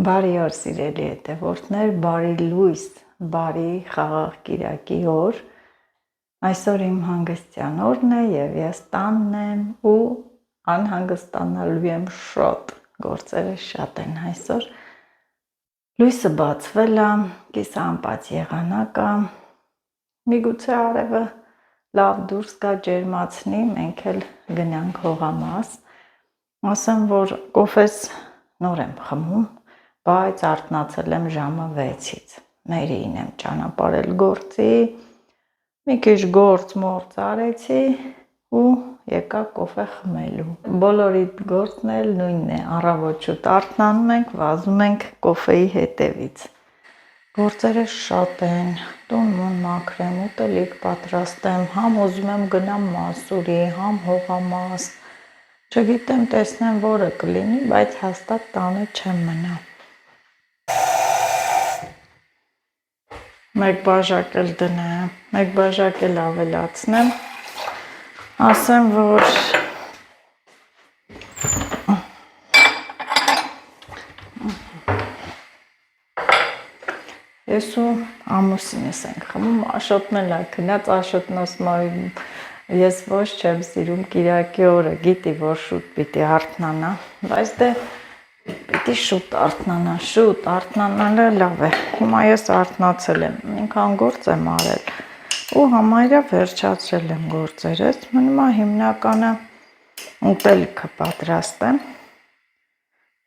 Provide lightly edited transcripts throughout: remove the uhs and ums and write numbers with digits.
Բարի օր սիրելի հետևորդներ, բարի լույս, բարի խաղաղ կիրակի օր։ Այսօր իմ հանգստյան օրն է եւ ես տանն եմ ու անհանգստանալու եմ շոտ։ Գործերը շատ են այսօր։ Լույսը բացվել է, կիսաանպած եղանակ է։ Միգուցե արևը լավ դուրս գա ջերմացնի, մենք էլ գնանք հողամաս։ Ասեմ, որ կոֆես նոր եմ խմում, բայց արթնացել եմ ժամը 6-ից։ Մերիին եմ ճանապարհել գործի, մի քիչ գործ արեցի ու եկա կոֆե խմելու։ Բոլորի գործն էլ նույնն է, առավոտ շուտ արթնանում ենք, վազում ենք կոֆեի հետևից։ Գործերը շատ են, տուն մաքրեմ, ուտելիք պատրաստեմ, համ ուզում եմ գնամ Մասուրի, համ հողամաս։ Չգիտեմ, տեսնեմ որը կլինի, բայց հաստատ տանը չեմ մնա։ Մեկ բաժակ էլ դնեմ, մեկ բաժակ էլ ավելացնեմ, ասեմ, որ ես ու ամուսինս ենք խմում, Աշոտն էլ է գնաց, Աշոտն ասում է, ես ոչ չեմ սիրում կիրակի օրը, գիտի, որ շուտ պիտի արթնանա, բայց դե պիտի շուտ արթնանա, շուտ արթնանալը լավ է։ Հիմա ես արթնացել եմ, ինքան գործ եմ արել ու համարյա վերջացրել եմ գործերս, մնում է հիմնականը ուտելիքը պատրաստեմ։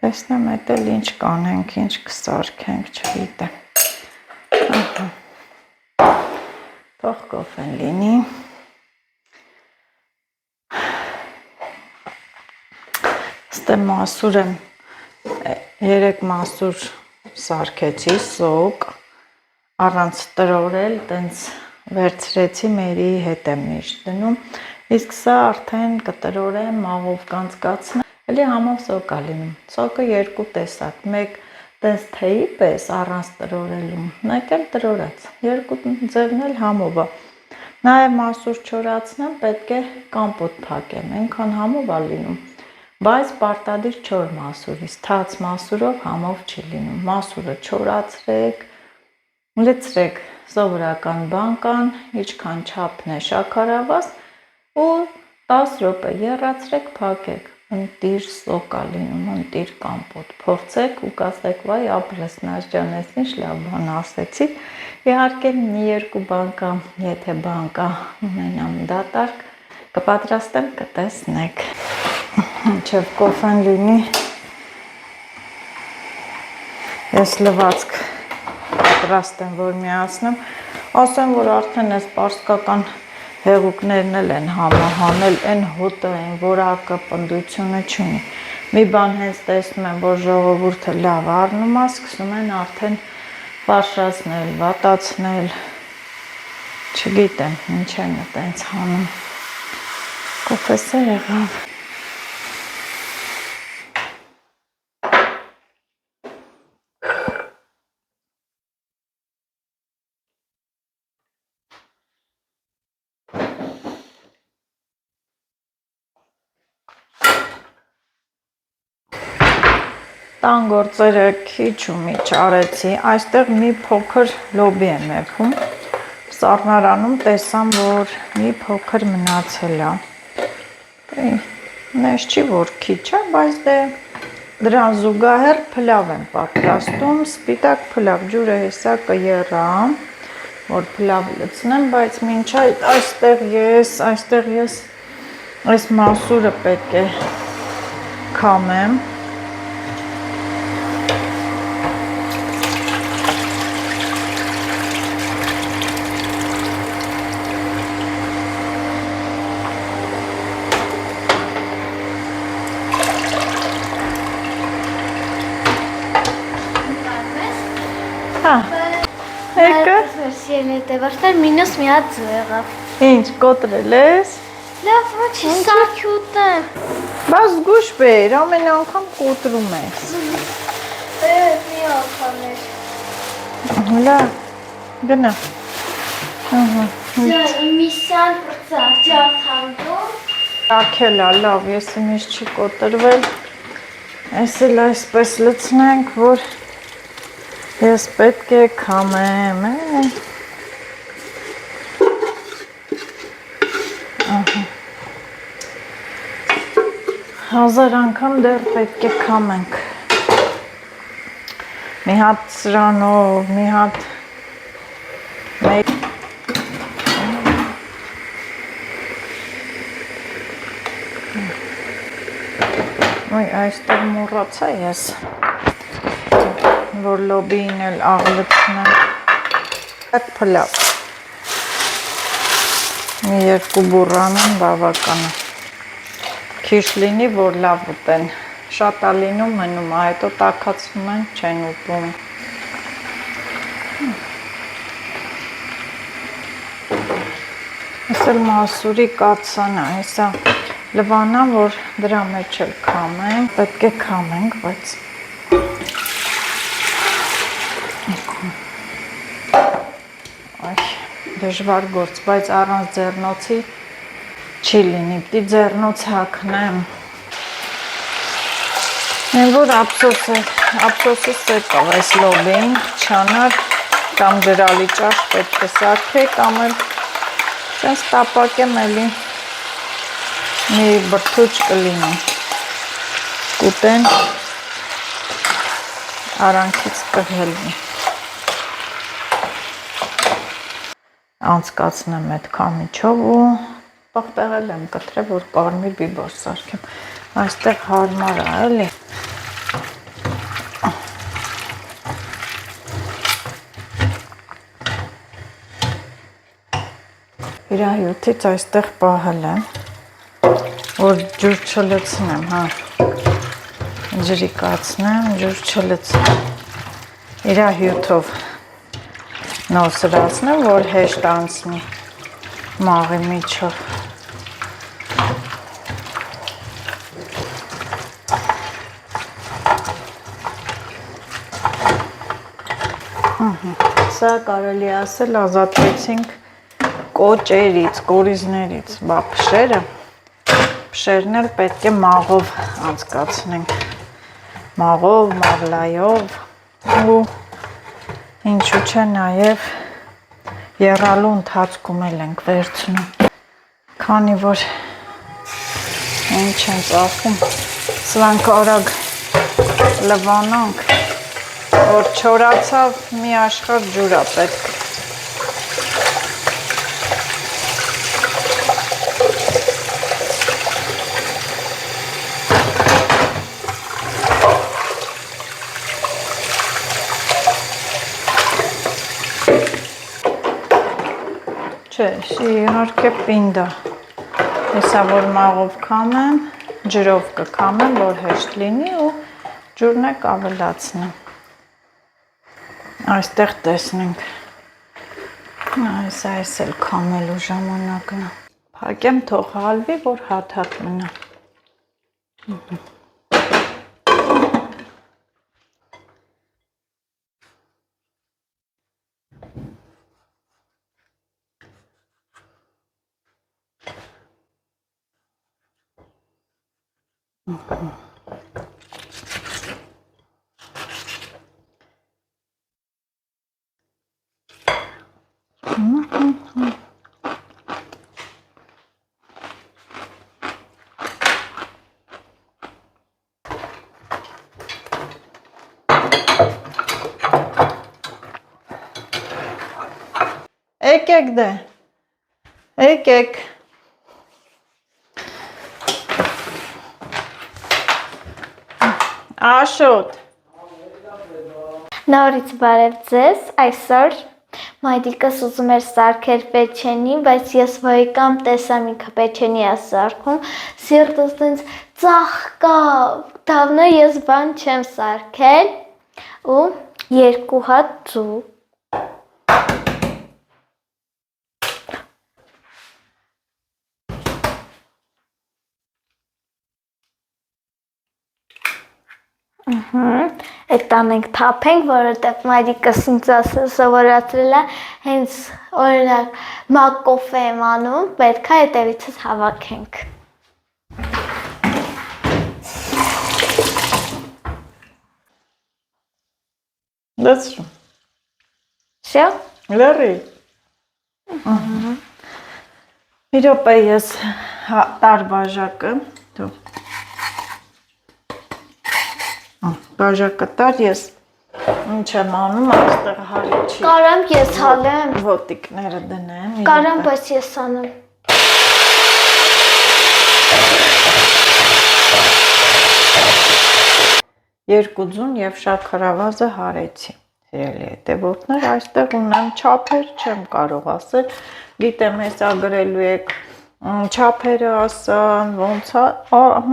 Տեսնեմ էդ էլ ինչ կանենք, ինչ կսարքենք, չգիտեմ։ Թող կոֆեն լինի։ Ստե մասուր եմ, 3 մասուր սարքեցի, սոկ, առանց տրորել, տենց վերցրեցի, Մերիի հետ եմ միշտ դնում, իսկ սա արդեն կտրորեմ, մաղով կանցկացնեմ, էլի համով սոկ է լինում, սոկը 2 տեսակ, մեկ տենց թեյի պես առանց տրորելու, մեկ էլ տրորած, 2 ձևն էլ համով է, նաև մասուր չորացնեմ, պետք է կամպոտ փակեմ, այնքան համով է լինում, բայց պարտադիր չոր մասուրից, թաց մասուրով համով չի լինում, մասուրը չորացրեք, լցրեք սովորական բան, ինչքան չափն է շաքարավազ ու 10 րոպե եռացրեք, փակեք, ընտիր սոկ է լինում, ընտիր կամպոտ, փորձեք ու կասեք, վայ ապրես Նազջան, ինչ լավ բան ասեցի, իհարկե մի 2 բան կա, եթե բան կա, ունենամ դատարկ, կպատրաստեմ, կտեսնեք, ինչև կոֆեն լինի, ես լվացք պատրաստեմ, որ միացնեմ, ասեմ, որ արդեն ես պարսկական հեղուկներն էլ են համահանել, են հոտը են, որակը պնդությունը չունի, մի բան հենց տեսնում եմ, որ ժողովուրդը լավ առնում է, սկսում են արդեն պաշրացնել, վատացնել, չգիտեմ, ինչ են տենց հանում, կոֆեսը եղավ։ Տան գործերը քիչ ու միչ արեցի, այստեղ մի փոքր լոբի եմ եփում, սառնարանում տեսամ, որ մի փոքր մնացել է, նես չի, որ քիչ է, բայց դե դրան զուգահեռ փլավ եմ պատրաստում, սպիտակ փլավ, ջուրը հեսա կեռա, որ փլավ լցնեմ, բայց մինչ այստեղ ես այս մասուրը պետք է քամեմ, Հետևորդներ մինուս մի հատ ձու եղավ։ Ինչ, կոտրել ես։ Լավ, ոչի սարքի ուտեմ։ Բայց զգուշ բեր, ամեն անգամ կոտրում ես։ Մի անգամ էր։ Լավ, գնա։ Միսան պրծակ ջարդանդում։ Ակել է, լավ, ես իմիշ չի կոտրվել։ Ես էլ այսպես լցնենք, որ Ես պետք է քամեմ, Հազար անգամ դեռ պետք է քամենք։ Մի հատ սրանով, մի հատ Ոյ, այստեղ մոռացա ես, որ լոբիին էլ աղլցնեմ, այդ պլավ, մի երկու բուրանում բավական է, քիչ լինի, որ լավ ուտեն, շատ է լինում մնում, հետո տաքացնում են, չեն ուտում, ես էլ մասուրի կացան է, հեսա, լվանան, որ դրա մեջ էլ քամենք, պետք է քամենք, բայց դժվար գործ, բայց առանց ձեռնոցի չի լինի, պիտի ձեռնոց հագնեմ։ Են որ ափսոսս եկավ այս լոբին, չանար կամ ջրալի ճաշ պետք է սարքե, կամ էլ սենց տապակեմ էլի մի բրդուճ կլինի, կուտեն, արանքից կհելվի, անցկացնեմ այդ քամիչով ու պաղտեղել եմ կտրել, որ կարմիր բիբար սարքեմ, այստեղ հարմար է, էլի, իրա հյութից այստեղ պահել եմ, որ ջուր չլցնեմ, հա, ջրի կացնեմ, ջուր չլցնեմ, իրա հյութով նոսրացնեմ, որ հեշտ անցնի մաղի միջով, սա կարելի ասել ազատվեցինք կոճերից, կորիզներից, բա փշերը, Փշերն էլ պետք է մաղով անցկացնենք, մաղով, մաղլայով ու ինչու չէ նաև եռալու ընթացքում էլ ենք վերցնում, քանի որ ինչ են ծախում, սրանք արագ լվանանք, որ չորացավ մի աշխարհ ջուր է պետք իհարկե պինդ է, հեսա որ մաղով քամեմ, ջրով կքամեմ, որ հեշտ լինի ու ջուրն է կավելացնեմ, այստեղ տեսնենք, այս էլ քամելու ժամանակն է, փակեմ թող հալվի, որ հատ մնա, Եկեք դե, եկեք, Աշոտ, Նորից բարև ձեզ, այսօր մայրիկս ուզում էր սարքել պեչենի, բայց ես ոյկամ տեսամ ինքը պեչենի է սարքում, սիրտս տենց ծաղկա, դավնա ես բան չեմ սարքել ու երկու հատ ձու Այդ տանենք թափենք, որովհետև մայրիկս ինձ սովորացրել է, հենց օրինակ մակ կոֆե եմ անում, պետք է հետևիցս հավաքենք։ Լցրում։ Շա։ Լրի։ Մի րոպե ես տար բաժակը, դու։ Բաժակը տար ես ինչ եմ անում, այստեղ հարիչի։ Կարամ ես հալեմ։ Ոտիկները դնեմ։ Կարամ, բայց ես անեմ։ Երկու ձուն եւ շաքարավազը հարեցի։ Սիրելի հետևորդներ, այստեղ ունեմ չափեր, չեմ կարող ասել, գիտեմ հեսա գրելու եք չափերը ասան, ոնց է,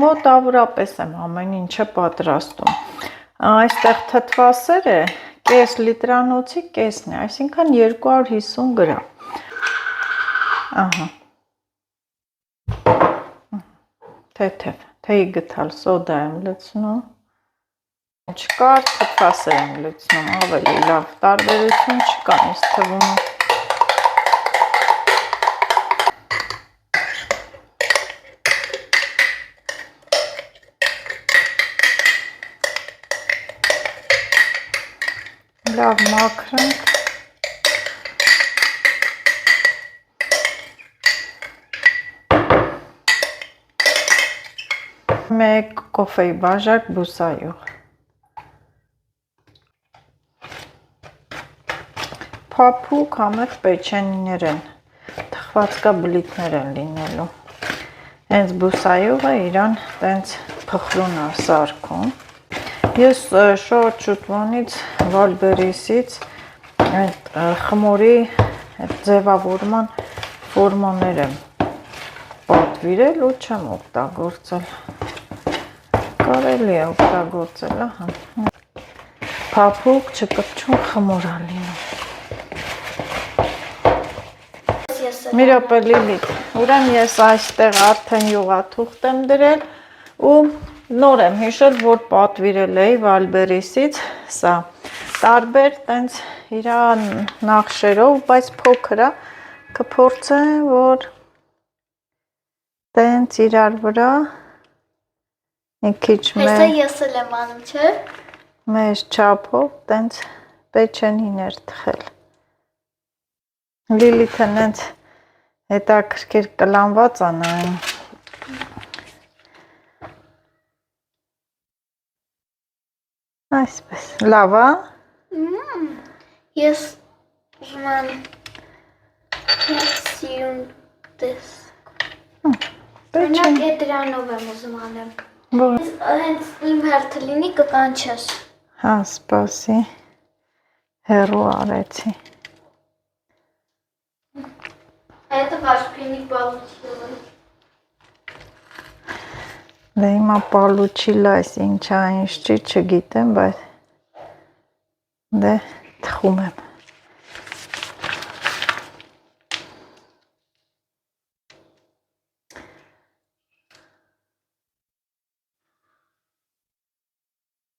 մոտավորապես եմ ամեն ինչը պատրաստում։ Այստեղ թթվասեր է, կես լիտրանոցի կեսն է, այսինքն 250 գրամ։ Ահա։ Թեթև, թեյ գթալ սոդա եմ լցնում։ Չկար, թթվասեր եմ լցնում, ավելի լավ տարբերություն չկա, ինձ թվում է։ Լավ մաքրենք։ Մեկ կոֆեի բաժակ բուսայուղ։ Փափուկ համեղ պեչենիներ են, թխվածքաբլիթներ են լինելու։ Հենց բուսայուղը իրան տենց փխրուն է սարքում։ Ես շատ շուտվանից Վալբերեսից այդ խմորի ձևավորման ֆորմաներ եմ պատվիրել ու չեմ օգտագործել։ Կարելի է օգտագործել, ահա։ Փափուկ չկպչուն խմոր է լինում։ Մի րոպե Լիլիթ, ուրեմն ես այստեղ արդեն յուղաթուղթ եմ դրել ու նոր եմ հիշել, որ պատվիրել էի Վալբերեսից, սա տարբեր տենց իր նախշերով, բայց փոքր է, կփորձեմ, որ տենց իրար վրա մի քիչ Հեսա ես էլ եմ անում, չէ՞։ Մեր չափով տենց պեչենիներ թխել։ Լիլիթը նենց հետաքրքիր կլանված է նայում։ Այսպես, լավ է։ Ես ուզում եմ սիրուն տեսք։ Մենակ է դրանով եմ ուզում անեմ։ Հենց իմ հերթը լինի կկանչես։ Հա, սպասի, հեռու արեցի։ Это ваш пенник получилось։ Դե հիմա պալուչիլա այս ինչա ինչ չի չգիտեմ, բայց դե թխում եմ։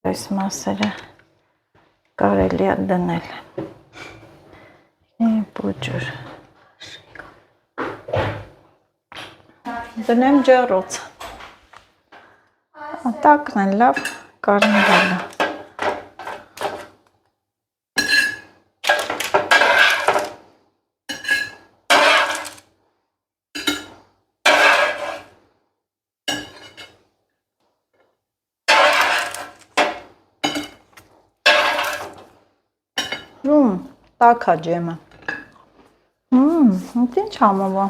Այս մասերը կարելի է դնել։ Պուջուր։ Դնեմ ջեռոց։ Տակն է լավ կարնիվալ է։ Տակ է ջեմը։ Ինչ համով է։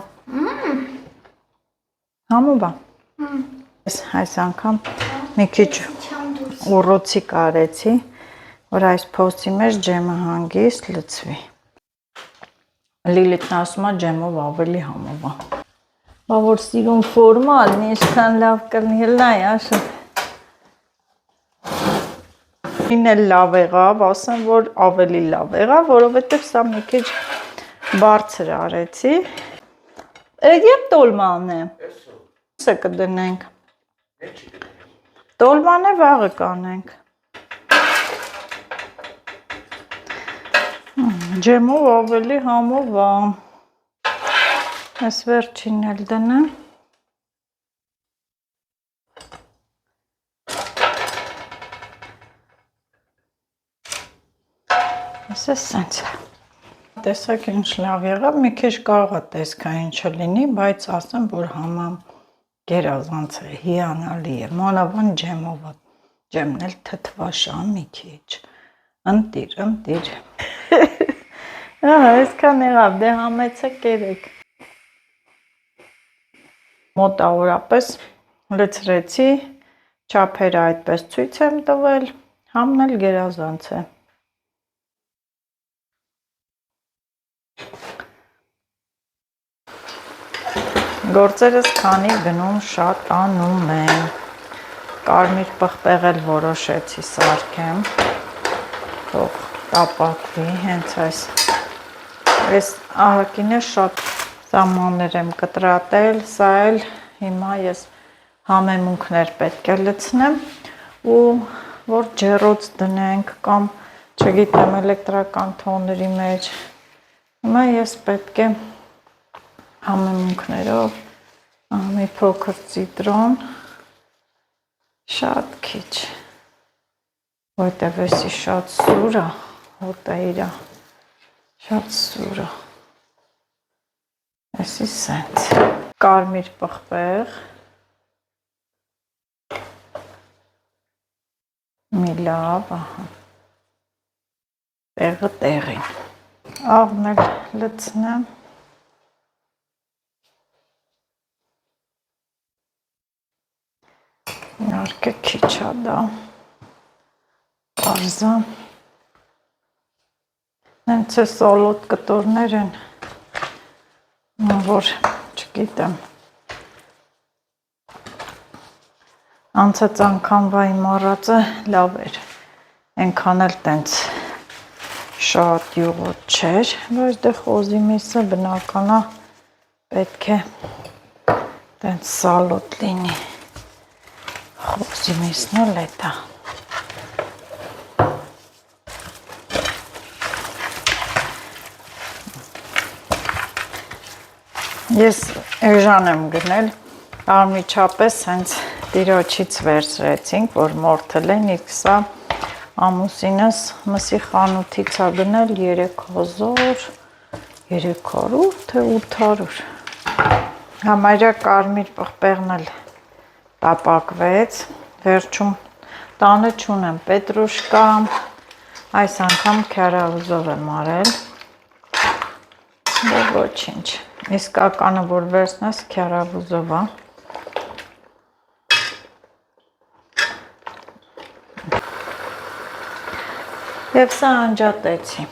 Համով է։ Այս անգամ մի քիչ ուռոցի կարեցի, որ այս փոսի մեջ ջեմը հանգիստ լցվի։ Լիլիթն ասում է ջեմով ավելի համով է։ Բա որ սիրուն ֆորմա ալնի, ինչքան լավ կլինի, լայ աշը։ Ինել լավ եղավ, ասեմ, որ ավելի լավ եղավ, որովհետև սա մի քիչ բարձր արեցի։ Եվ տոլման է։ Սա կդնենք։ Տոլմանը վաղը կանենք։ Ջեմով ավելի համով է։ Ես վերջին էլ դնեմ։ ասես սենց է։ Տեսակ ինչ լավ եղավ, մի քիչ կարող է տեսքային չլինի, բայց ասեմ, որ համամ գերազանց է, հիանալի է, մանավանդ ջեմով, ջեմն էլ թթվաշա մի քիչ, ընտիր, այսքան եղավ, դե համեցեք կերեք, մոտավորապես լցրեցի, չափերը այդպես ցույց եմ տվել, համն էլ գերազանց է։ Գործերս քանի գնում շատանում եմ, կարմիր պղպեղ էլ որոշեցի սարքեմ, թող տապակվի, հենց այս ահագին է շատ սամաններ եմ կտրատել, սա էլ հիմա ես համեմունքներ պետք է լցնեմ ու որ ջեռոց դնենք կամ չգիտեմ էլեկտրական թոների մեջ, հիմա ես պետք է համեմունքներով մի փոքր ցիտրոն, շատ քիչ, որտեվ էսի շատ սուր է, հոտը իրա, շատ սուր է, էսի սենց, կարմիր պղպեղ, մի լավ, տեղը տեղին, աղն էլ լցնեմ, Իհարկե քիչ է դա, պարզա, հենց է սոլոտ կտորներ են, որ չգիտեմ, անցած անգամվա իմ առածը լավ էր, ենքան էլ տենց շատ յուղոտ չէր, բայց դե խոզի միսը բնականա պետք է տենց սալոտ լինի, խոզի միսն էլ է դա, ես էժան եմ գնել, արմիջապես հենց տիրոջից վերցրեցինք, որ մորթել են, իսկ սա ամուսինս մսի խանութից է գնել 3,000, 300 թե 800, համարյա կարմիր պղպեղն էլ տապակվեց, վերջում տանը չունեմ պետրուշկա, այս անգամ քյարաուզով եմ արել, դե ոչինչ, իսկականը որ վերցնես քյարաուզով է, և սա անջատեցի,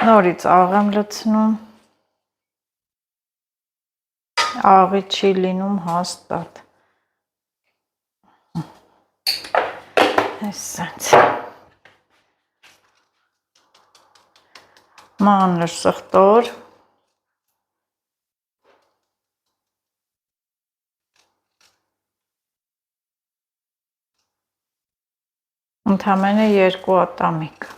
նորից աղ եմ լցնում, աղի չի լինում հաստատ, Այսենց, մանր սխտոր, ընդամենը 2 ատամիկ,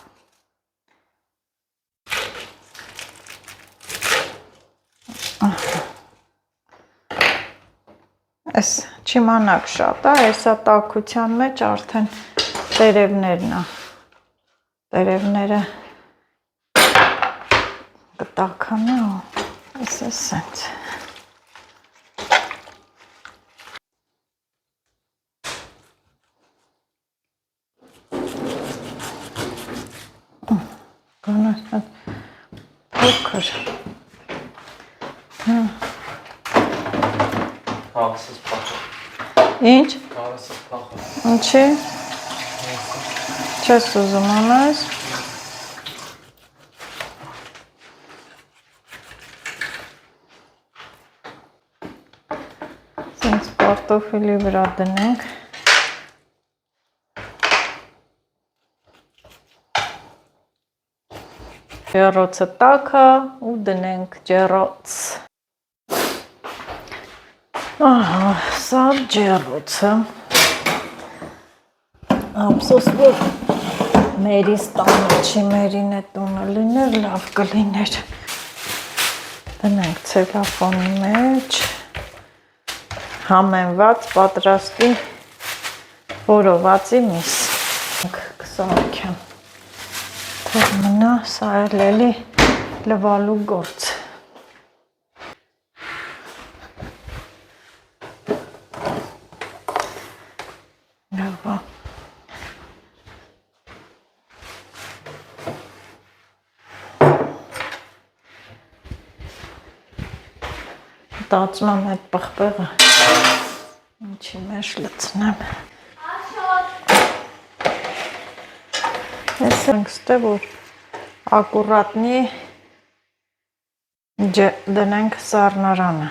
այս չիմանաք շատ է, այսա տաքության մեջ արդեն տերևներն է, տերևները կտաքանա ու այս է սենց, գոնաստ փոքր, Հարսս պախը, ինչ, հարսս պախը, ինչի, չես ուզում անես, սենց կարտոֆիլի վրա դնենք, ջեռոցը տաքը ու դնենք ջեռոց, ահա, սա ջեռոցը, ափսոս որ մերի ստանը չի, մերին է տունը լիներ, լավ կլիներ, դնենք ցելոֆանի մեջ, համենված պատրաստի որովածի միս, կսարքեմ, թողնեմ, սա էլի լվալու գործ։ Լավա։ Տածում եմ այդ պղպեղը, ինչի մեջ լցնեմ։ Ես ենք ստե, որ ակուրատնի դնենք սառնարանը։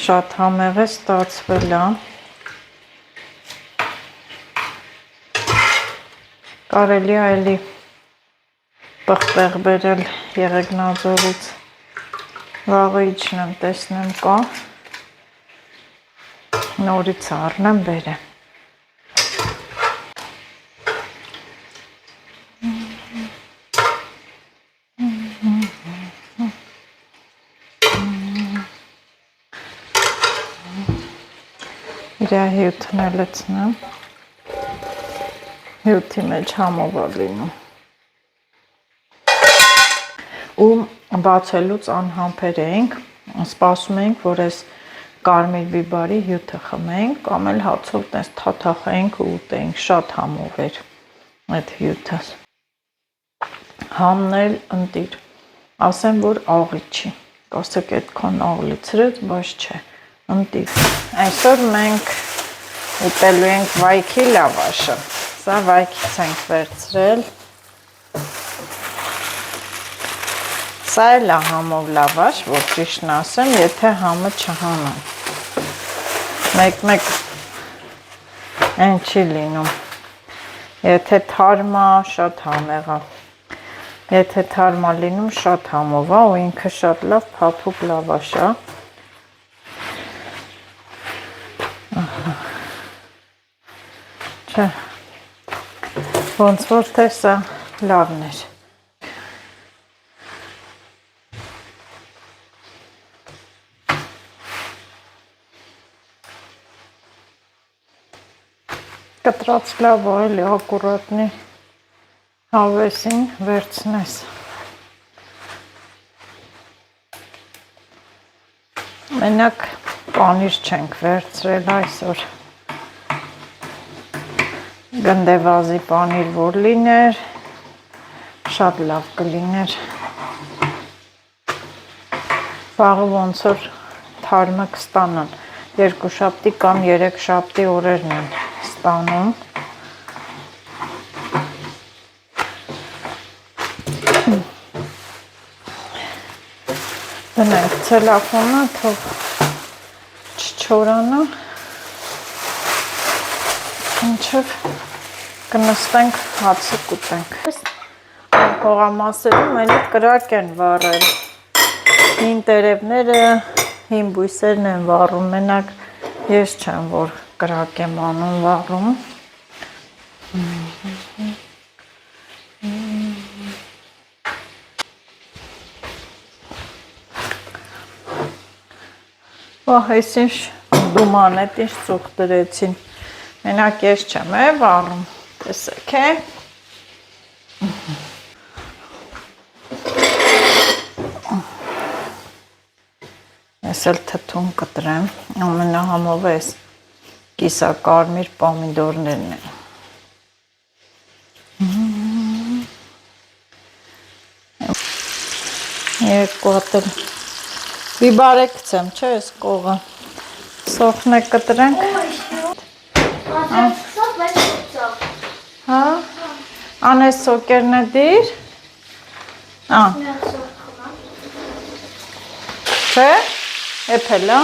Շատ համեղ է ստացվել է։ Կարելի է էլի պղպեղ բերել Եղեգնաձորից, վաղը իջնեմ, տեսնեմ կա, նորից առնեմ, բերեմ։ Իրա հյութն է լցնեմ, հյութի մեջ համով է լինում։ Ու բացելուց անհամբեր էինք, սպասում էինք, որ այս կարմիր բիբարի հյութը խմենք, կամ էլ հացով տես թաթախեինք ու ուտեինք, շատ համով էր այդ հյութը։ Համն էլ ընտիր, ասեմ, որ աղի չի, կասեք այդքան աղ լցրեց, բայց չէ, ընտիր։ Այսօր մենք ուտելու ենք վայքի լավաշը, սա վայքից ենք վերցրել։ Սա էլ է համով լավաշ, որ ճիշտն ասեմ, եթե համը չհանան։ Մեկ-մեկ այն չի լինում։ Եթե թարմա, շատ համեղ է։ Եթե թարմա լինում, շատ համով է, ու ինքը շատ լավ փափուկ լավաշ է։ Չէ, ոնց որ թե սա լավն էր։ Կտրած լավ է, էլի ակուրատնի հավեսին վերցնես։ Մենակ պանիր չենք վերցրել այսօր։ Գնդեվազի պանիր որ լիներ, շատ լավ կլիներ։ Վաղը ոնց որ թարմը կստանան, 2 շաբթի կամ 3 շաբթի օրերն են ստանում։ Դնենք ցելոֆանը, թող չչորանա, ինչև կնստենք հացը կուտենք։ Հողամասերում էլի կրակ են վառել, հին տերևները, հին բույսերն են վառում, մենակ ես չեմ, որ կրակ եմ անում վառում։ Վահ, ես ինչ դուման էտ, ինչ ծուղ դրեցին, մենակ ես չեմ է վառում, տեսեք է։ Ես էլ թթուն կտրեմ, ամենահամով ես կիսակարմիր պոմիդորներն են։ Երկու հատ էլ բիբար է կցեմ, չէ ես կողը, սոխն է կտրենք։ Հա, անես սոկերն է դիր։ Չէ, էպել է։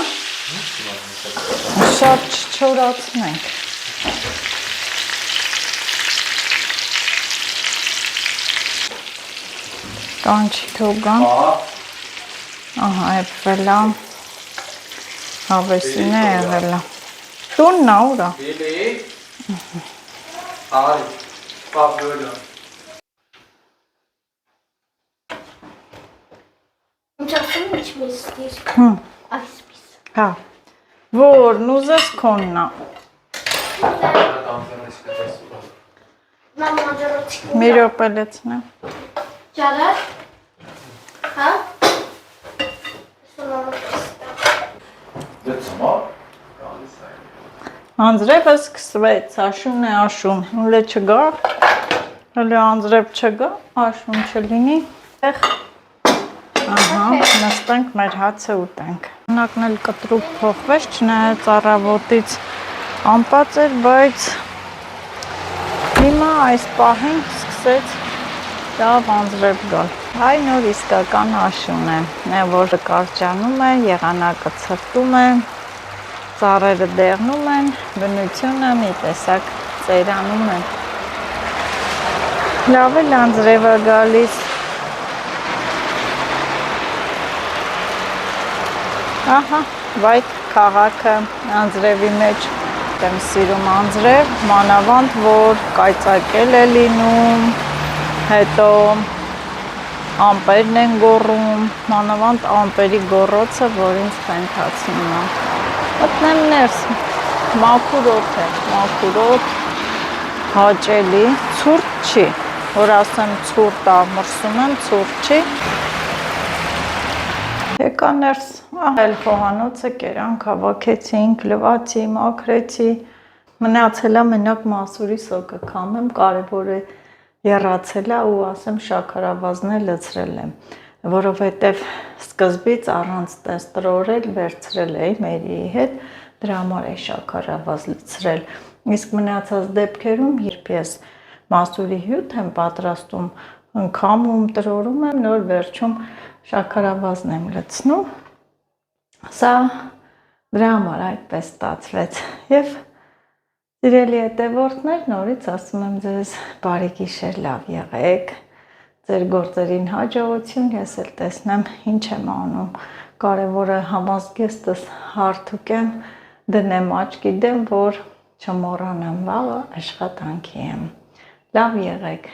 Շատ չչորացնենք։ Կանչի թողան։ Ահա, էպվել է։ Հավեսին է եղել է։ Տունն է ուրա։ Բիլի։ Այ, պապյոլը։ Ինչ ասում ինչ մստիր։ Այսպես։ Հա, որ նուզես քոննա։ Մամ աջորոց։ Մի րոպե լցնեմ։ Ջարար։ Հա։ Անձրևը սկսվեց, աշուն է աշուն, հուլը չգա, հուլը անձրև չգա, աշուն չլինի, ահա, նստենք մեր հացը ուտենք։ Հնակն էլ կտրուկ փոխվեց, չնայած առավոտից ամպած էր, բայց հիմա այս պահին սկսեց լավ անձրև գալ։ Հայ նոր իսկական աշուն է, որ կարճանում է, եղանակը ցրտում է, ծառերը դեղնում են, բնությունը մի տեսակ ծերանում է։ Լավ էլ անձրև է գալիս։ Ահա, վայք քաղաքը անձրևի մեջ եմ սիրում անձրև, մանավանդ որ կայծակել է լինում, հետո ամպերն են գոռում, մանավանդ ամպերի գոռոցը, որ ինձ խենթացնում է։ Մտնեմ ներս, մաքուր օդ է, մաքուր օդ, հաճելի, ցուրտ չի, որ ասեմ ցուրտ աղմրսում եմ, ցուրտ չի։ Եկա ներս, էլ խոհանոցը կերանք, հավաքեցինք, լվացի, մաքրեցի, մնացել է մենակ մասուրի սոկը քամեմ, կարևոր է եռացել է ու ասեմ շաքարավազն է լցրել եմ, որովհետև սկզբից առանց տեստրորել վերցրել էի Մերիի հետ, դրա համար է շաքարավազ լցրել, իսկ մնացած դեպքերում երբ ես մասուրի հյութ եմ պատրաստում, քամում, տրորում եմ, նոր վերջում շաքարավազն եմ լցնում, սա դրա համար այդպես ստացվեց և սիրելի հետևորդներ, նորից ասում եմ ձեզ բարի գիշեր, լավ եղեք, ձեր գործերին հաջողություն, ես էլ տեսնեմ ինչ եմ անում, կարևորը համազգեստս հարթուկեմ, դնեմ աչքի դեմ, որ չմոռանամ վաղը աշխատանքի եմ, լավ եղեք։